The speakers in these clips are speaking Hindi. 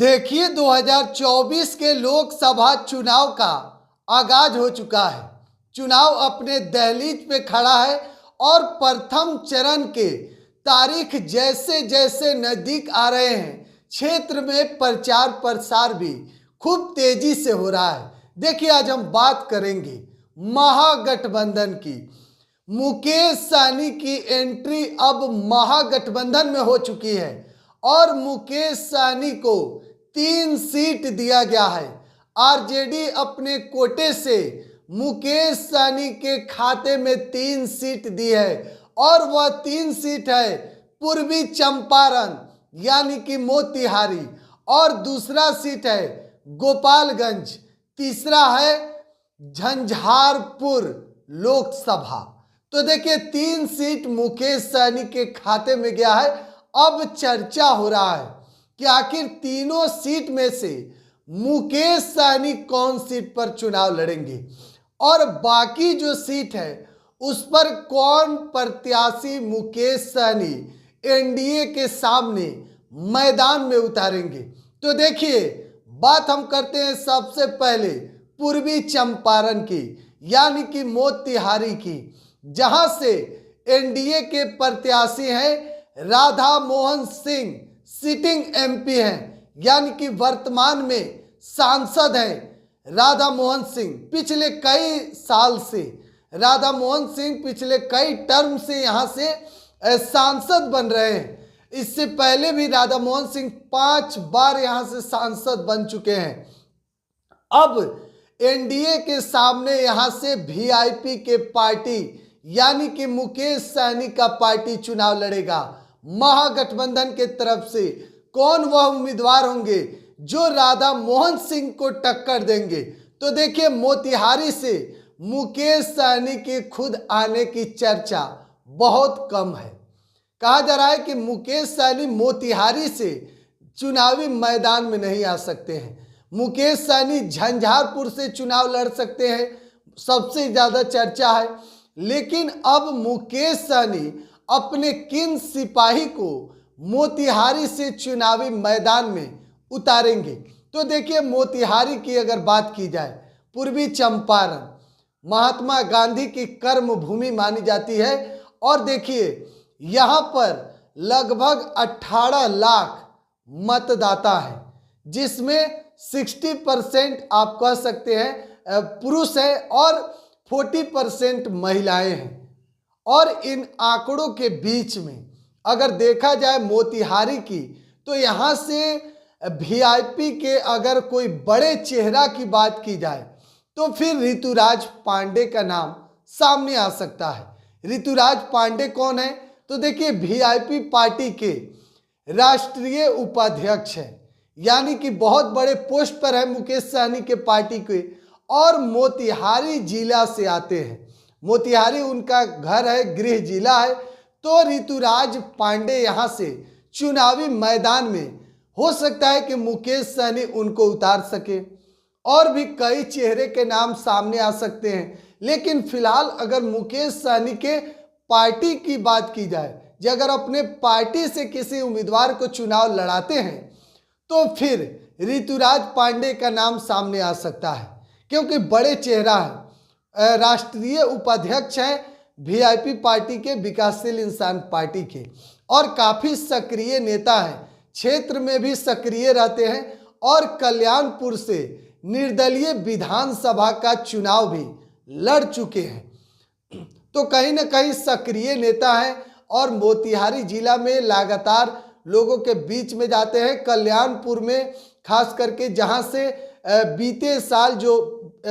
देखिए 2024 के लोकसभा चुनाव का आगाज हो चुका है। चुनाव अपने दहलीज पे खड़ा है और प्रथम चरण के तारीख जैसे जैसे नजदीक आ रहे हैं, क्षेत्र में प्रचार प्रसार भी खूब तेजी से हो रहा है। देखिए आज हम बात करेंगे महागठबंधन की। मुकेश सहनी की एंट्री अब महागठबंधन में हो चुकी है और मुकेश सहनी को 3 सीट दिया गया है। आरजेडी अपने कोटे से मुकेश सहनी के खाते में 3 सीट दी है और वह 3 सीट है पूर्वी चंपारण यानी कि मोतिहारी, और दूसरा सीट है गोपालगंज, तीसरा है झंझारपुर लोकसभा। तो देखिए 3 सीट मुकेश सहनी के खाते में गया है। अब चर्चा हो रहा है कि आखिर तीनों सीट में से मुकेश सहनी कौन सीट पर चुनाव लड़ेंगे और बाकी जो सीट है उस पर कौन प्रत्याशी मुकेश सहनी एनडीए के सामने मैदान में उतारेंगे। तो देखिए बात हम करते हैं सबसे पहले पूर्वी चंपारण की यानी कि मोतिहारी की, जहां से एनडीए के प्रत्याशी हैं राधा मोहन सिंह, सिटिंग एमपी हैं यानी कि वर्तमान में सांसद हैं राधा मोहन सिंह। पिछले कई साल से राधा मोहन सिंह पिछले कई टर्म से यहां से सांसद बन रहे हैं। इससे पहले भी राधा मोहन सिंह 5 बार यहां से सांसद बन चुके हैं। अब एनडीए के सामने यहां से वीआईपी के पार्टी यानी कि मुकेश सहनी का पार्टी चुनाव लड़ेगा। महागठबंधन के तरफ से कौन वह उम्मीदवार होंगे जो राधा मोहन सिंह को टक्कर देंगे। तो देखिए मोतिहारी से मुकेश सहनी के खुद आने की चर्चा बहुत कम है। कहा जा रहा है कि मुकेश सहनी मोतिहारी से चुनावी मैदान में नहीं आ सकते हैं। मुकेश सहनी झंझारपुर से चुनाव लड़ सकते हैं, सबसे ज़्यादा चर्चा है। लेकिन अब मुकेश सहनी अपने किन सिपाही को मोतिहारी से चुनावी मैदान में उतारेंगे। तो देखिए मोतिहारी की अगर बात की जाए, पूर्वी चंपारण महात्मा गांधी की कर्म भूमि मानी जाती है और देखिए यहाँ पर लगभग 18 लाख मतदाता हैं, जिसमें 60% आप कह सकते हैं पुरुष हैं और 40% महिलाएं हैं। और इन आंकड़ों के बीच में अगर देखा जाए मोतिहारी की, तो यहाँ से वीआईपी के अगर कोई बड़े चेहरा की बात की जाए तो फिर ऋतुराज पांडे का नाम सामने आ सकता है। ऋतुराज पांडे कौन है? तो देखिए वीआईपी पार्टी के राष्ट्रीय उपाध्यक्ष हैं, यानी कि बहुत बड़े पोस्ट पर है मुकेश सहनी के पार्टी के, और मोतिहारी जिला से आते हैं। मोतिहारी उनका घर है, गृह जिला है। तो ऋतुराज पांडे यहाँ से चुनावी मैदान में हो सकता है कि मुकेश सहनी उनको उतार सके, और भी कई चेहरे के नाम सामने आ सकते हैं। लेकिन फिलहाल अगर मुकेश सहनी के पार्टी की बात की जाए, जो अगर अपने पार्टी से किसी उम्मीदवार को चुनाव लड़ाते हैं तो फिर ऋतुराज पांडे का नाम सामने आ सकता है, क्योंकि बड़े चेहरा हैं, राष्ट्रीय उपाध्यक्ष हैं वीआईपी पार्टी के, विकासशील इंसान पार्टी के, और काफ़ी सक्रिय नेता हैं, क्षेत्र में भी सक्रिय रहते हैं और कल्याणपुर से निर्दलीय विधानसभा का चुनाव भी लड़ चुके हैं। तो कहीं ना कहीं सक्रिय नेता हैं और मोतिहारी जिला में लगातार लोगों के बीच में जाते हैं। कल्याणपुर में खास करके जहां से बीते साल जो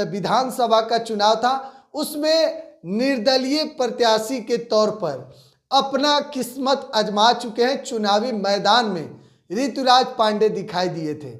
विधानसभा का चुनाव था उसमें निर्दलीय प्रत्याशी के तौर पर अपना किस्मत आजमा चुके हैं। चुनावी मैदान में ऋतुराज पांडे दिखाई दिए थे।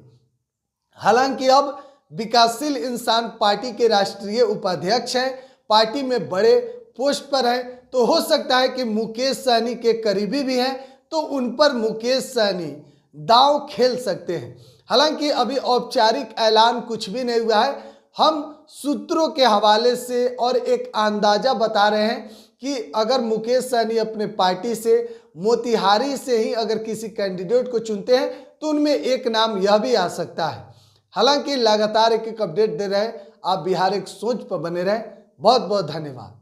हालांकि अब विकासशील इंसान पार्टी के राष्ट्रीय उपाध्यक्ष हैं, पार्टी में बड़े पोस्ट पर हैं, तो हो सकता है कि मुकेश सहनी के करीबी भी हैं, तो उन पर मुकेश सहनी दांव खेल सकते हैं। हालांकि अभी औपचारिक ऐलान कुछ भी नहीं हुआ है। हम सूत्रों के हवाले से और एक अंदाजा बता रहे हैं कि अगर मुकेश सहनी अपने पार्टी से मोतिहारी से ही अगर किसी कैंडिडेट को चुनते हैं तो उनमें एक नाम यह भी आ सकता है। हालांकि लगातार एक एक अपडेट दे रहे हैं। आप बिहार एक सोच पर बने रहें। बहुत बहुत धन्यवाद।